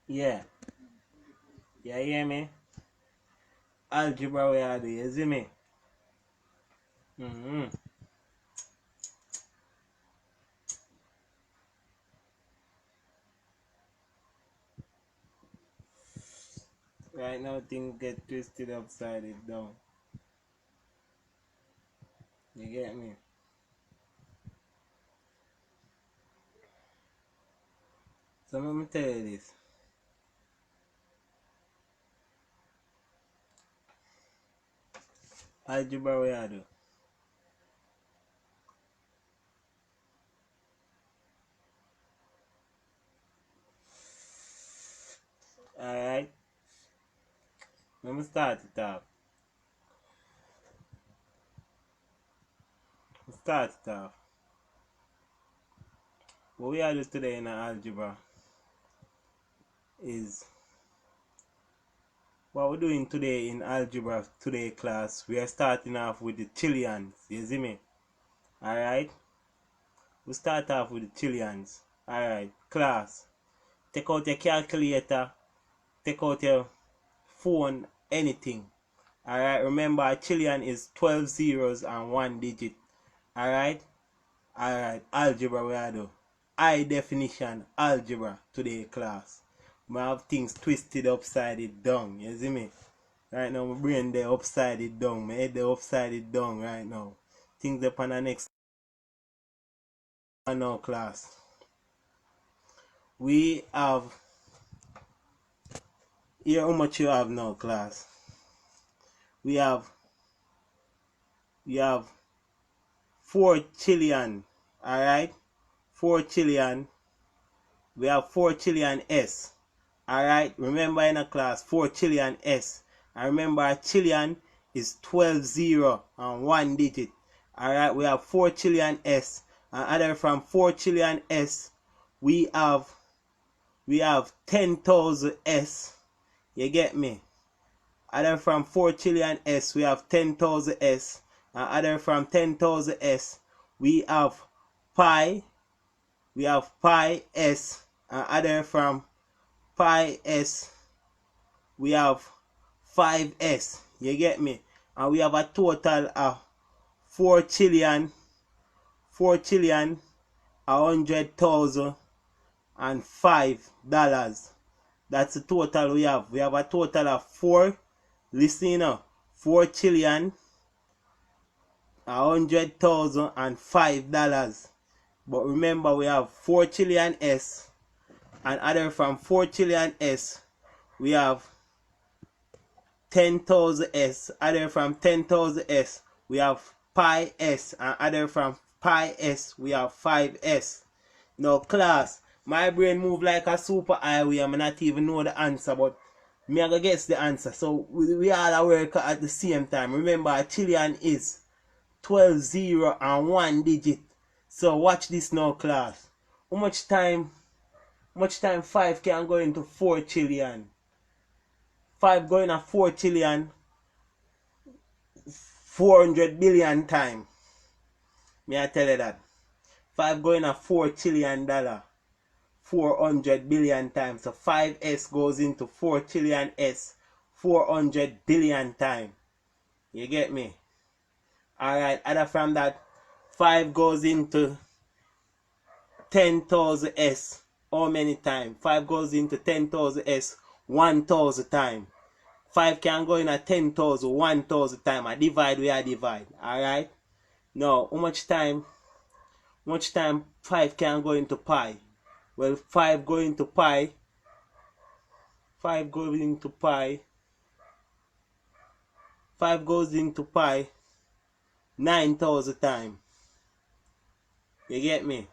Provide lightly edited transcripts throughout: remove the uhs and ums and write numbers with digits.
Yeah. Yeah, you hear me? Algebra we are do, you see me? Mm-hmm. Right now things get twisted upside it down. You get me? So let me tell you this. Algebra we are do. Alright? Let me start it off. Start it off. What we are do today in algebra is what we're doing today in algebra today class. We are starting off with the trillions. You see me? Alright? We start off with the trillions. Alright, class. Take out your calculator, take out your phone, anything. Alright, remember a trillion is 12 zeros and 1 digit. Alright? Alright, algebra we are do. High definition algebra today class. We have things twisted upside it down. You see me? Right now my brain there upside it down. My head there upside it down right now. Things up on the next one now class. We have here how much you have now class. We have 4 trillion. Alright? 4 trillion. We have 4 trillion S. Alright? Remember in a class 4 trillion S. And remember a trillion is 12 zero and 1 digit. Alright? We have 4 trillion S. And other from 4 trillion S we have 10,000 S. You get me? Other from 4 trillion S we have 10,000 S. And other from 10,000 S we have pi. We have pi S. And other from pi S we have 5S. You get me? And we have a total of 4 trillion 100,000 and $5. That's the total we have. We have a total of 4. Listen now. 4 trillion 100,000 and $5. But remember we have 4 trillion S. And other from 4 trillion S we have 10,000 S. Other from 10,000 S we have pi S. And other from pi S we have 5S. Now class, my brain move like a super highway. I may not even know the answer, but me I go guess the answer. So we all work at the same time. Remember a trillion is 12 zero and 1 digit. So watch this now class. How much time 5 can go into 4 trillion? 5 going to 4 trillion 400 billion time. Me I tell you that. 5 going to 4 trillion dollar 400 billion times. So 5S goes into 4 trillion S 400 billion time. You get me? Alright, other from that 5 goes into 10,000 S. How many times? 5 goes into 10,000 S 1,000 times. 5 can go in at 10,000 1,000 times. I divide, we are divide. Alright? Now, how much time 5 can go into pi? Well, 5 going to pi. 5 goes into pi. 5 goes into pi 9,000 times. You get me?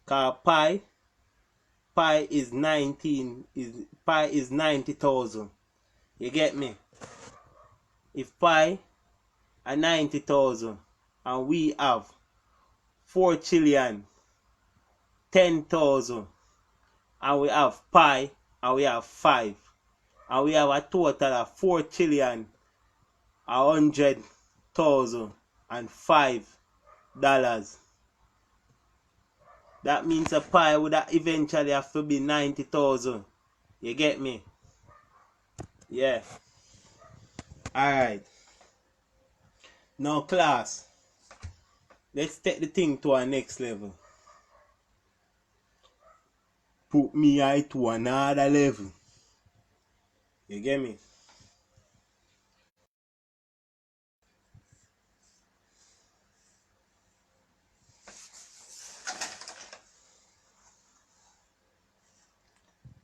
Cause pi is 90,000. You get me? If pi are 90,000 and we have 4 trillion 10,000 and we have pi and we have 5 and we have a total of 4 trillion 100,000 and $5. That means a pi would eventually have to be 90,000. You get me? Yeah. Alright. Now class, let's take the thing to our next level. Put me eye to another level. You get me?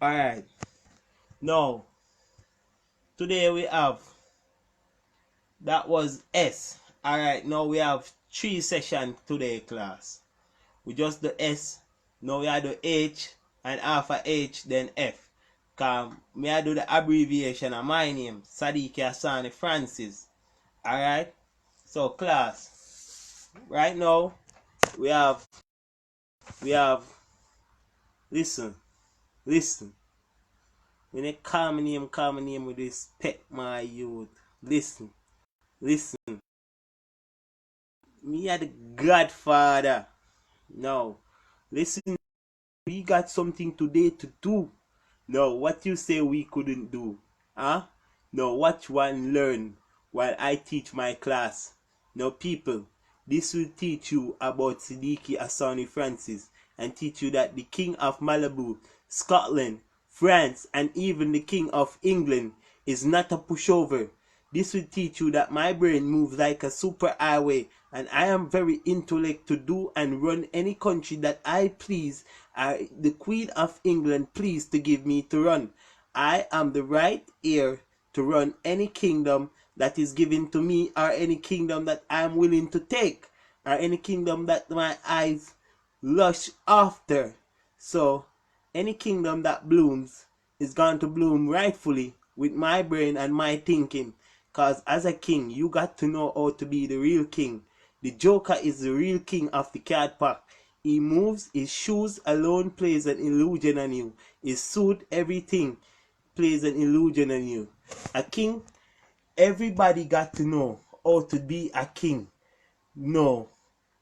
Alright. Now, today we have, that was S. Alright, now we have 3 sessions today, class. We just the S. Now we have the H, and after H, then F. Cause me I do the abbreviation of my name, Sadiq Asani Francis. Alright? So class, right now we have listen, listen. When they call my name with respect, my youth. Listen, listen. Me are the godfather. Now, listen, we got something today to do. No, what you say we couldn't do? Huh? No, watch one learn while I teach my class. No, people, this will teach you about Siddiqui Asani Francis and teach you that the King of Malibu, Scotland, France, and even the King of England is not a pushover. This will teach you that my brain moves like a super highway and I am very intellect to do and run any country that I please. The Queen of England pleased to give me to run. I am the right heir to run any kingdom that is given to me, or any kingdom that I am willing to take, or any kingdom that my eyes lush after. So, any kingdom that blooms is going to bloom rightfully with my brain and my thinking. Because as a king, you got to know how to be the real king. The Joker is the real king of the card pack. He moves, his shoes alone plays an illusion on you. His suit, everything plays an illusion on you. A king, everybody got to know how to be a king. No,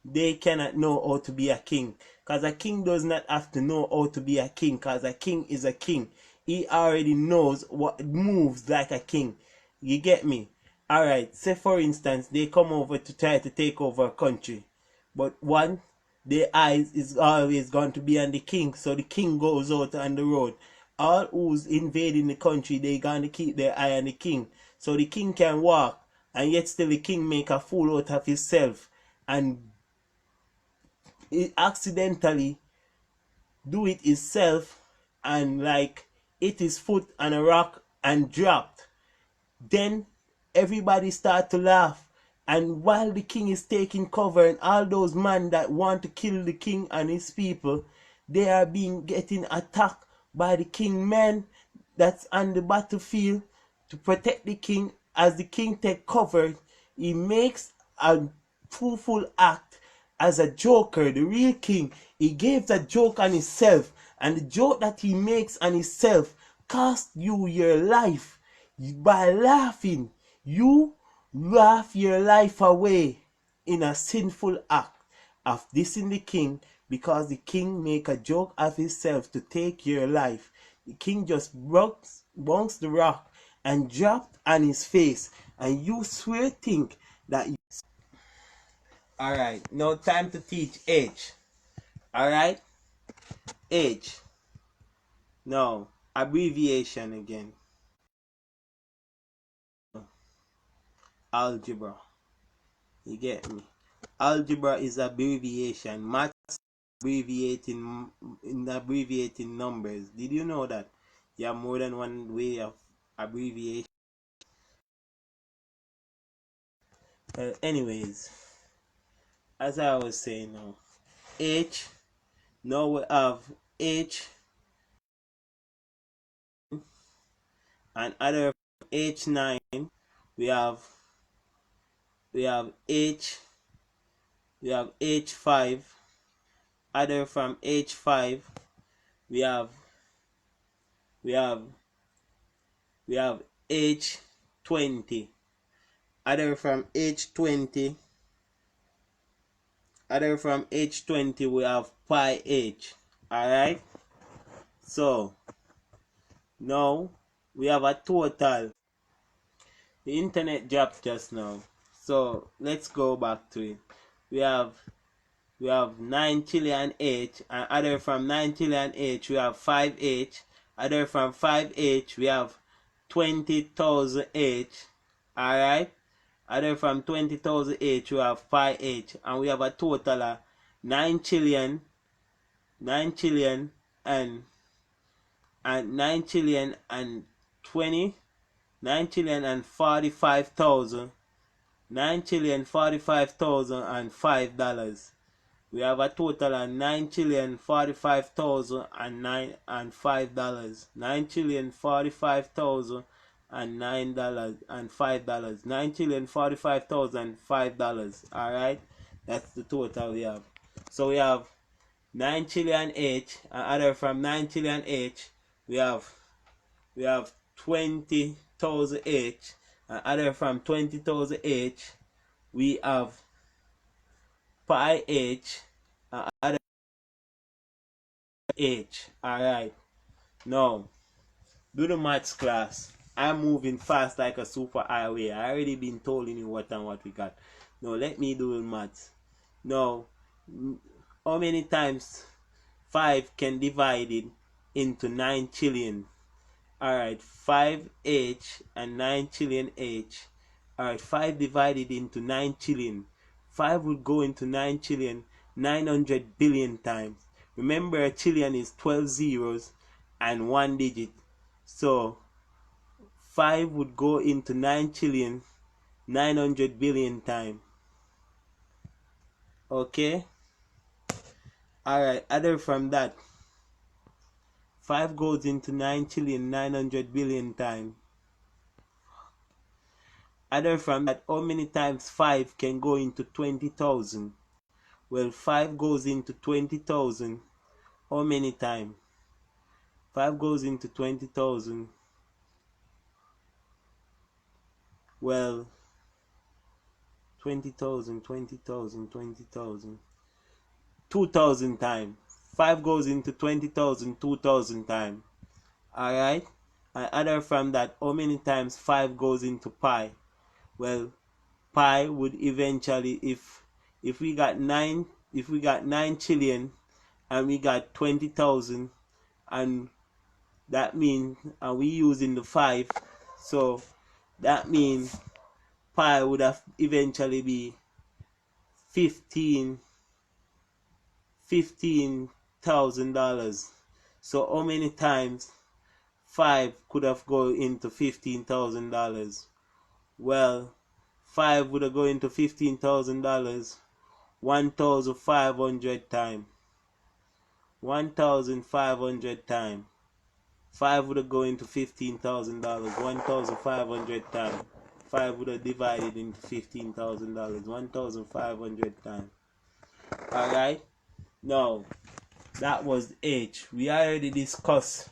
they cannot know how to be a king. Because a king does not have to know how to be a king. Because a king is a king. He already knows what moves like a king. You get me? Alright, say for instance, they come over to try to take over a country. But one, their eyes is always going to be on the king. So the king goes out on the road. All who's invading the country, they going to keep their eye on the king. So the king can walk. And yet still the king make a fool out of himself. And he accidentally do it himself and like hit his foot on a rock and dropped. Then everybody start to laugh. And while the king is taking cover and all those men that want to kill the king and his people, they are getting attacked by the king men that's on the battlefield to protect the king. As the king take cover, he makes a truthful act as a joker, the real king. He gave that joke on himself, and the joke that he makes on himself cost you your life. By laughing, you laugh your life away in a sinful act of dissing the king, because the king make a joke of himself to take your life. The king just bounced the rock and dropped on his face, and you swear think that you... Alright, now time to teach H. Alright? H. No, abbreviation again. Algebra. You get me? Algebra is abbreviation. Maths abbreviating numbers. Did you know that? You have more than one way of abbreviation. Anyways, as I was saying now, H. Now we have H and other H9. We have H. We have H5. Other from H5. We have we have we have H20. Other from H20. Other from H20 we have pi H. Alright? So Now we have a total. The internet dropped just now. So let's go back to it. We have 9 trillion H, and other from 9 trillion H we have 5H. Other from 5H we have 20,000 H. Alright? Other from 20,000 H we have 5H. And we have a total of 9 trillion, 9 trillion and 9 trillion and 20, 9 trillion and 45,000, 9 trillion 45,000 and $5. We have a total of 9 trillion 45,000 and $5. 9 trillion 45,000 and $9 and $5. 9 trillion 45,000 and $5. Alright? That's the total we have. So we have 9 trillion H, and other from 9 trillion H we have 20,000 H, and other from 20,000 H we have pi H, and other H. Alright, now do the maths class. I'm moving fast like a super highway. I already been telling you what and what we got. Now let me do the maths. Now, how many times 5 can divide it into 9 trillion? Alright, 5H and 9 trillion H. Alright, 5 divided into 9 trillion. 5 would go into 9 trillion 900 billion times. Remember, a trillion is 12 zeros and 1 digit. So 5 would go into 9 trillion 900 billion times. Okay? Alright, other from that, 5 goes into 9 trillion 900 billion times. Other from that, how many times 5 can go into 20,000? Well, 5 goes into 20,000. How many times? 5 goes into 20,000. Well, 20,000, 20,000, 20,000. 2,000 times. 5 goes into 20,000, 2,000 times. Alright? And other from that, how many times 5 goes into pi? Well, pi would eventually, if we got 9 trillion and we got 20,000, and that means, and we using the 5, so that means pi would have eventually be $15,000. So how many times 5 could have gone into $15,000? Well, 5 would have gone into $15,000 1,500 times. 1,500 times. 5 would have gone into $15,000 1,500 times. 5 would have divided into $15,000 1,500 times. Alright? Now, that was H. We already discussed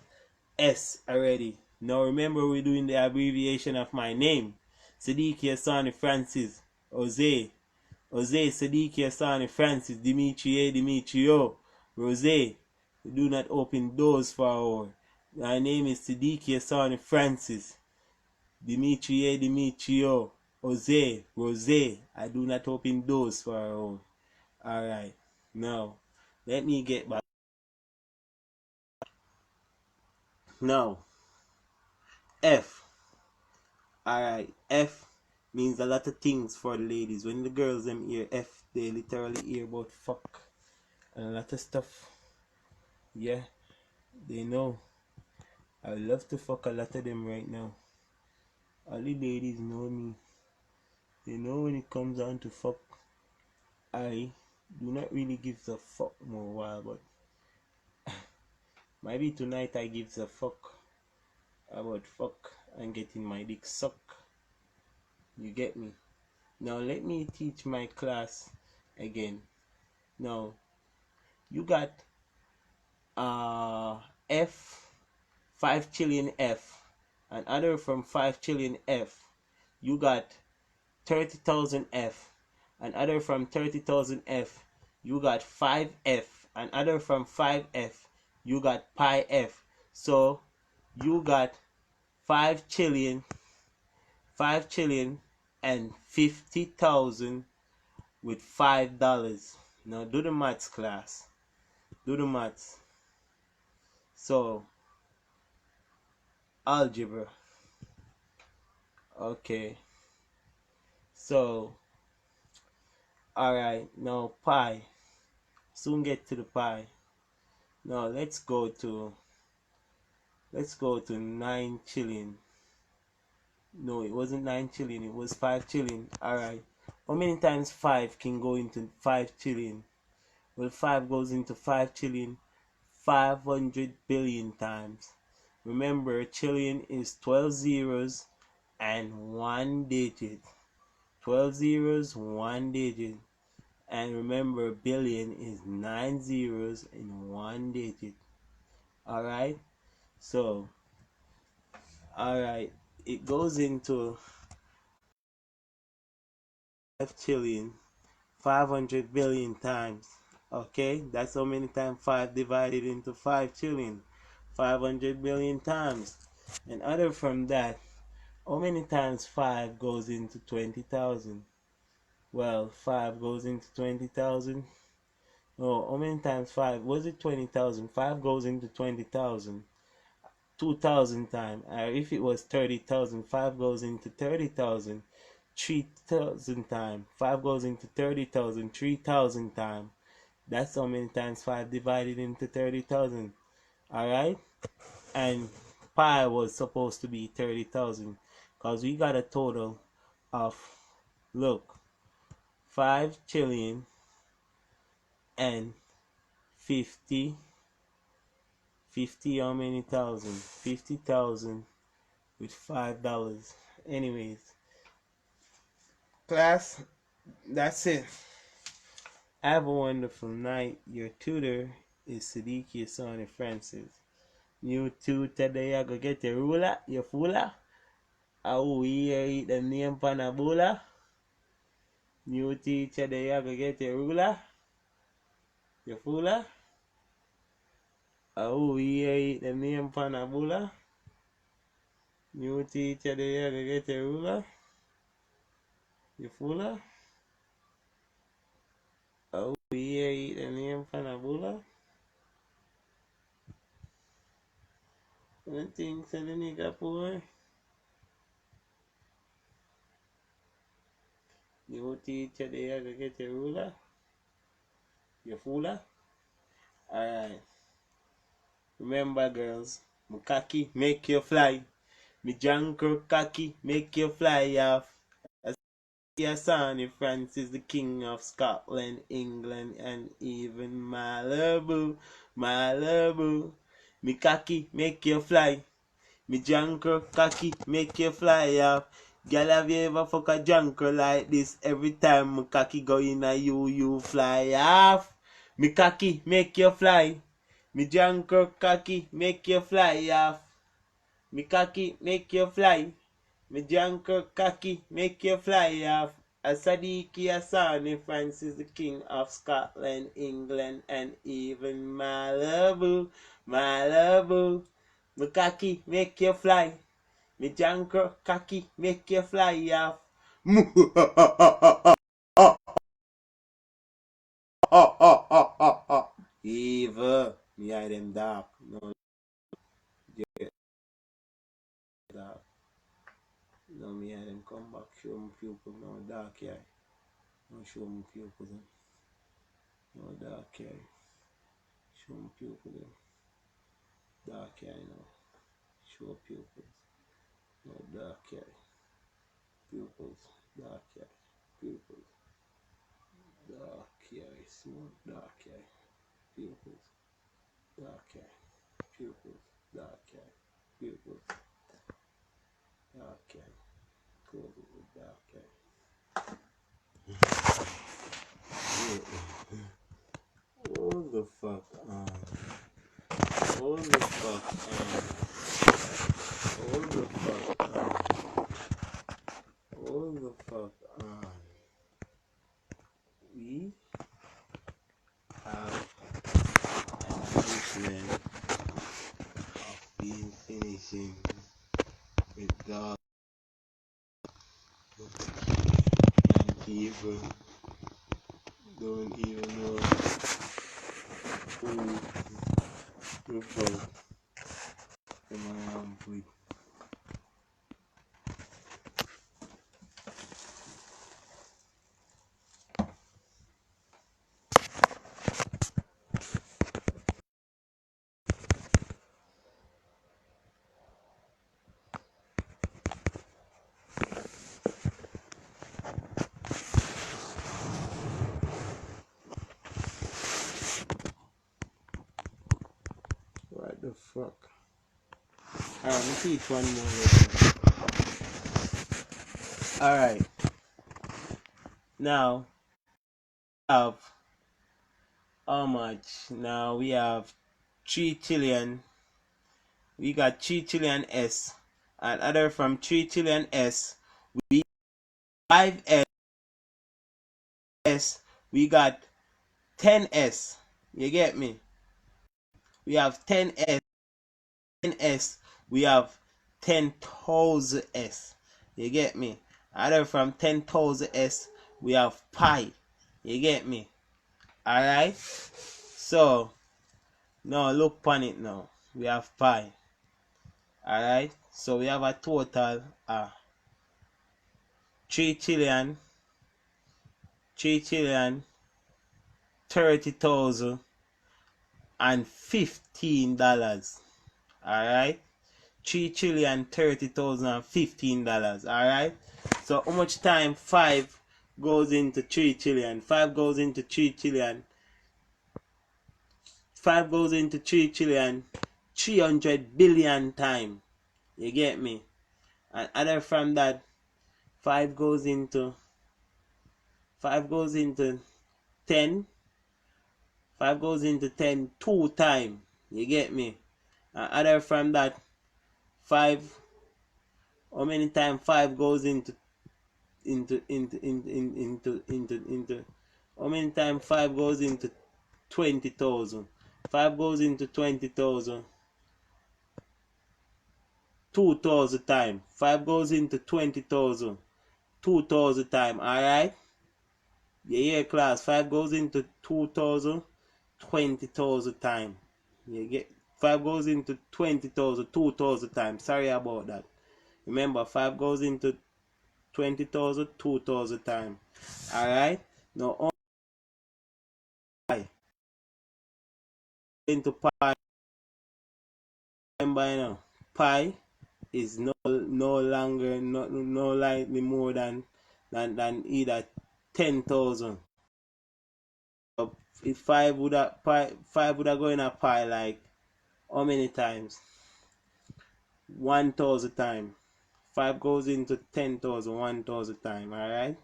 S already. Now remember, we're doing the abbreviation of my name. Siddiqui Asani Francis Jose Siddiqui Asani Francis Dimitrio Rose. We do not open doors for our. My name is Siddiqui Asani Francis Dimitrio Jose Rose. I do not open doors for our own. Alright, now let me get back. Now, F. Alright, F means a lot of things for the ladies. When the girls them hear F, they literally hear about fuck and a lot of stuff. Yeah, they know. I love to fuck a lot of them right now. All the ladies know me. They know when it comes down to fuck, I do not really give a fuck more while, but maybe tonight I give a fuck about fuck and getting my dick sucked. You get me? Now let me teach my class again. Now you got F, 5 trillion F, and other from 5 trillion F you got 30,000 F, and other from 30,000 F you got 5F, and other from 5F you got pi F. So you got 5,050,000 with $5. Now do the maths, class. Do the maths. So algebra. Okay. So alright, now pi. Soon get to the pi. Now let's go to 9 trillion. No, it wasn't 9 trillion, it was 5 trillion. Alright. How many times 5 can go into 5 trillion? Well, 5 goes into 5 trillion 500 billion times. Remember, trillion is 12 zeros and 1 digit. 12 zeros, 1 digit. And remember, billion is 9 zeros and 1 digit. Alright? So, alright, it goes into 5 trillion 500 billion times. Okay, that's how many times 5 divided into 5 trillion 500 billion times. And other from that, how many times 5 goes into 20,000? Well, 5 goes into 20,000. Oh, how many times 5? Was it 20,000? 5 goes into 20,000. 2,000 times. If it was 30,000, 5 goes into 30,000. 3,000 times. 5 goes into 30,000. 3,000 times. That's how many times 5 divided into 30,000. Alright? And pi was supposed to be 30,000. Because we got a total of, look, 5 trillion and 50 how many thousand? 50,000 with $5. Anyways, class, that's it. Have a wonderful night. Your tutor is Siddiqui Sonny Francis. You two today I go get a ruler, you fooler. How we eat the name Panabula. New teacher they I go get a ruler, you fooler. How we eat the name Panabula. New teacher they I go get a ruler, you fooler. How we eat the name Panabula. One thing said the nigga boy. You teacher they are get a ruler. You fooler. Alright. Remember girls, Mukaki make you fly. Me junker kaki make you fly off. Yes, Sonny Francis, the King of Scotland, England, and even Malibu. Malibu. Me kaki make you fly. Me junker cocky make you fly off. Girl, have you ever fuck a junker like this? Every time my cocky go in a you fly off. Me cocky make you fly. Me junker cocky make you fly off. Me cocky make you fly. Me junker cocky make you fly off. A Sadiqi Asani Francis, the King of Scotland, England, and even Malibu. Malibu. Me cocky make you fly. Me junker cocky make you fly off. Evil. Me eye them dark. No, yeah, dark. No, me eye them come back. Show me pupils. No, dark eye. No, show me pupils. No, dark eye. Show me pupils. Dark eye, no. Show pupils. No, dark eye. Pupils. Dark eye. Pupils. Dark eye. Small dark eye. Pupils. Dark eye. Pupils. Dark eye. Pupils. Dark eye. Close it with dark eye. Hold the fuck on. Hold the fuck on. Hold the fuck on. Hold the fuck on. We have an announcement of being finished. nation with dogs and people don't even know who to vote. With. What the fuck? Alright, let me teach one more lesson. Alright. Now have how much? Now we have 3 trillion. We got 3 trillion S. And other from 3 trillion S, we 5 S, we got 10 S. You get me? We have 10 S. 10 S, we have 10,000 S. You get me? Other from 10,000 S, we have pi. You get me? Alright? So, now look upon it now. We have pi. Alright? So we have a total of 3 trillion 30,000 and $15. Alright? 3,030,000 and $15. Alright? So how much time 5 goes into 3 trillion? 5 goes into 3 trillion. 5 goes into 3 trillion 300 billion time. You get me? And other from that, 5 goes into 10. 5 goes into 10 2 time. You get me? And other from that, 5, how many times 5 goes into how many times 5 goes into 20,000? 5 goes into 20,000 2,000 times. 5 goes into 20,000 2,000 times. Alright? Yeah, class. 5 goes into 2,000 20,000 times. You get 5 goes into 20,000 2,000 times. Sorry about that. Remember, 5 goes into 20,000 2,000 times. Alright? Now, pi into pi. Remember, you know, pi is no longer no likely more than either 10,000. If 5 would have go in a pi like how many times? 1,000 times. 5 goes into 10,000 1,000 times.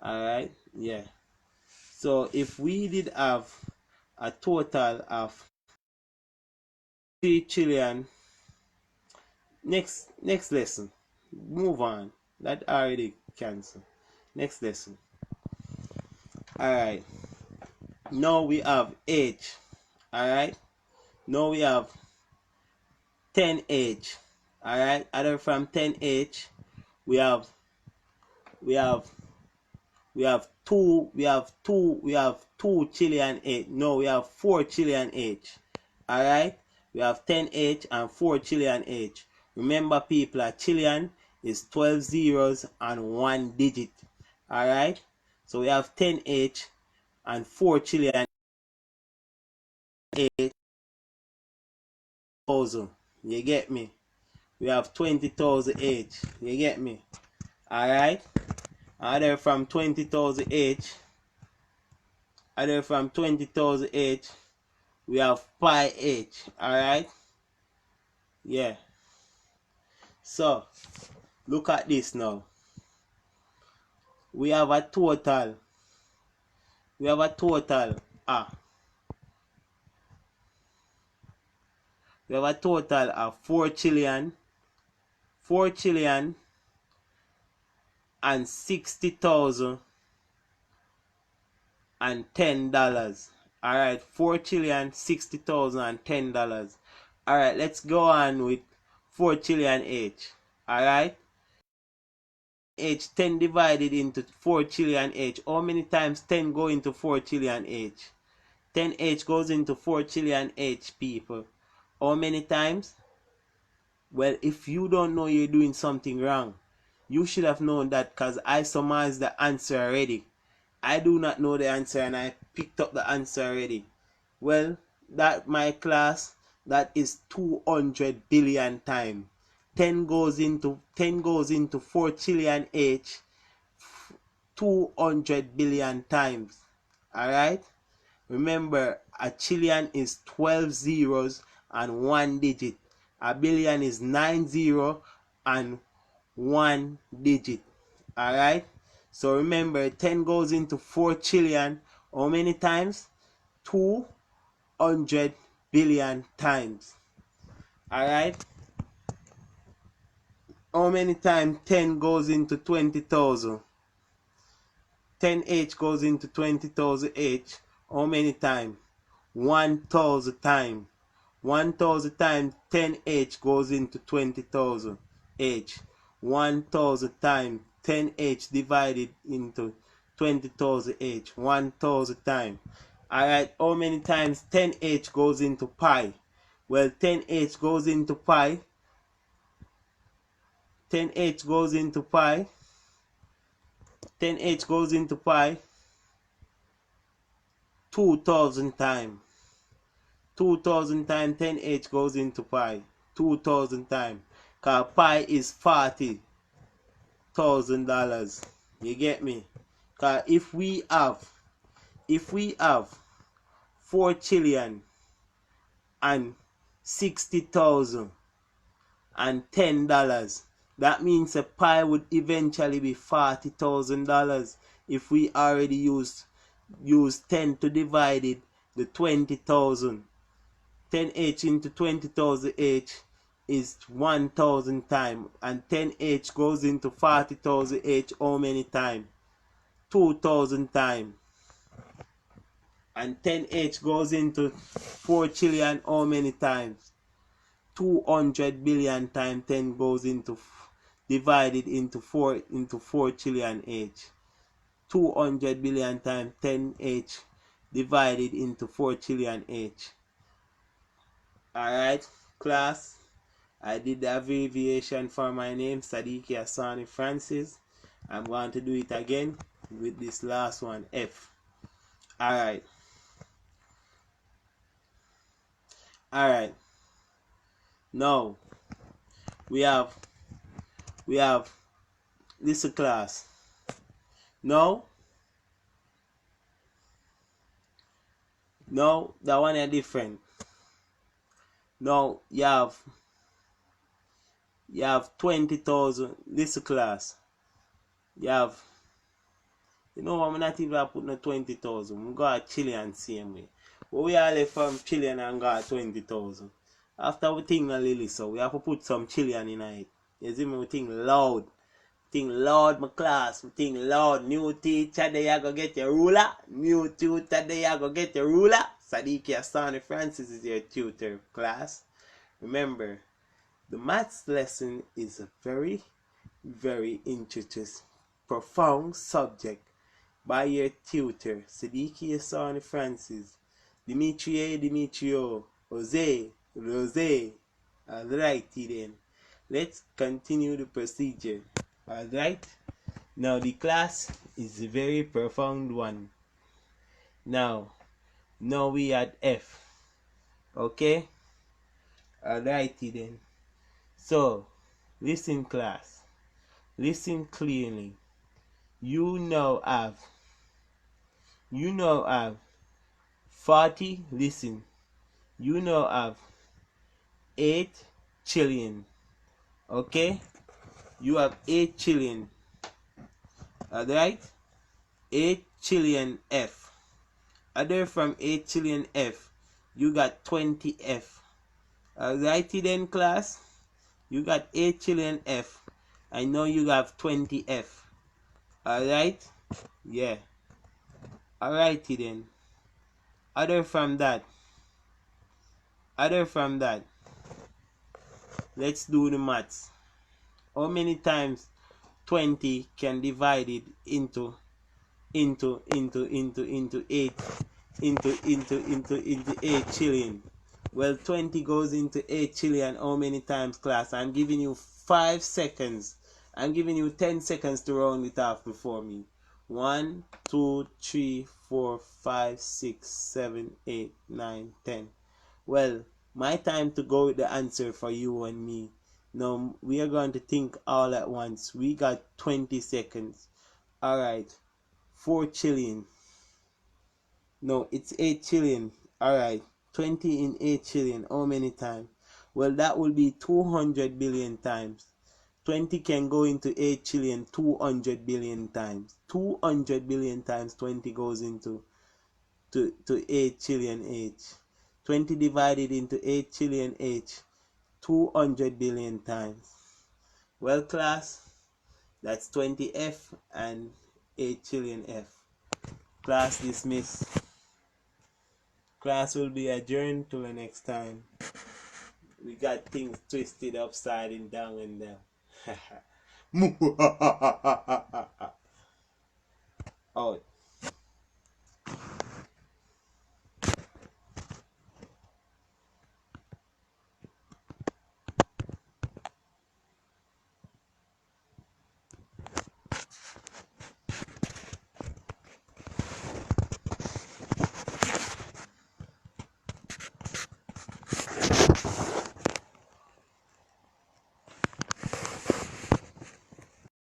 Alright, yeah. So if we did have a total of 3 trillion, next lesson, move on. That already cancelled. Next lesson. Alright. Now we have H. Alright. Now we have 10H. Alright. Other from 10H, we have 2 trillion H. No, we have 4 trillion H. Alright. We have 10H and 4 trillion H. Remember, people, a trillion is 12 zeros and 1 digit. Alright. So we have 10H and 4 trillion H. You get me? We have 20,000 H. You get me? Alright. Other from 20,000 H. We have pi H. Alright. Yeah. So look at this now. We have a total. We have a total of 4 trillion and 60,000 and $10. Alright, 4 trillion 60,000 and $10. Alright, let's go on with 4 trillion H. Alright? H, 10 divided into 4 trillion H. How many times 10 go into 4 trillion H? 10H goes into 4 trillion H, people. How many times? Well, if you don't know you're doing something wrong, you should have known that because I surmised the answer already. I do not know the answer and I picked up the answer already. Well, that my class, that is 200 billion times. 10 goes into 4 trillion H 200 billion times. Alright? Remember, a trillion is 12 zeros and 1 digit. A billion is 9 zeros and 1 digit. Alright? So remember, 10 goes into 4 trillion. How many times? 200 billion times. Alright? How many times 10 goes into 20,000? 10H goes into 20,000 H. How many times? 1,000 times. 1,000 times 10H goes into 20,000 H. 1,000 times 10H divided into 20,000 H. 1,000 times. Alright, how many times 10H goes into pi? Well, 10H goes into pi. 10H goes into pi. 10H goes into pi 2,000 times. 2,000 times 10H goes into pi. 2,000 times. Because pi is $40,000. You get me? Because if we have 4 trillion and 60,000 and $10, that means a pi would eventually be $40,000 if we already use 10 to divide it the 20,000. 10H into 20,000 H is 1,000 times, and 10H goes into 40,000 H how many times? 2,000 times. And 10H goes into 4 trillion how many times? 200 billion times 10 goes into divided into 4 trillion H. 200 billion times 10H divided into 4 trillion H. Alright, class. I did the abbreviation for my name, Sadiki Asani Francis. I'm going to do it again with this last one, F. Alright. Alright. Now, we have listen class. No, that one is different. Now, you have 20,000. Listen class. I'm not even putting no 20,000. We got a trillion same way. But we are left from trillion and got 20,000. After we think a little, so we have to put some trillion in it. You see me? We think loud. Think loud, my class. We think loud. New teacher, they are going to get your ruler. New tutor, they are going to get your ruler. Sadiki Asani Francis is your tutor, class. Remember, the maths lesson is a very, very interesting, profound subject by your tutor, Sadiki Asani Francis. Demetrio, Jose. Alrighty then. Let's continue the procedure. Alright? Now the class is a very profound one. Now we at F. Okay? Alrighty then. So, listen class. Listen clearly. You now have 40, listen. You now have 8 trillion. Okay? You have 8 trillion. Alright? 8 trillion F. Other from 8 trillion F, you got 20 F. Alrighty then, class. You got 8 trillion F. I know you have 20 F. Alright? Yeah. Alrighty then. Other from that. Let's do the maths. How many times 20 can divide it into 8 into 8 trillion? Well, 20 goes into 8 trillion how many times, class? I'm giving you 5 seconds. I'm giving you 10 seconds to round it off before me. 1, 2, 3, 4, 5, 6, 7, 8, 9, 10. Well, my time to go with the answer for you and me. Now, we are going to think all at once. We got 20 seconds. Alright. 4 trillion. No, it's 8 trillion. Alright. 20 in 8 trillion. How many times? Well, that will be 200 billion times. 20 can go into 8 trillion 200 billion times. 200 billion times 20 goes into to 8 trillion each. 20 divided into 8 trillion each. 200 billion times. Well, class, that's 20F and 8 trillion F. Class dismissed. Class will be adjourned till the next time. We got things twisted upside and down and down. Oh,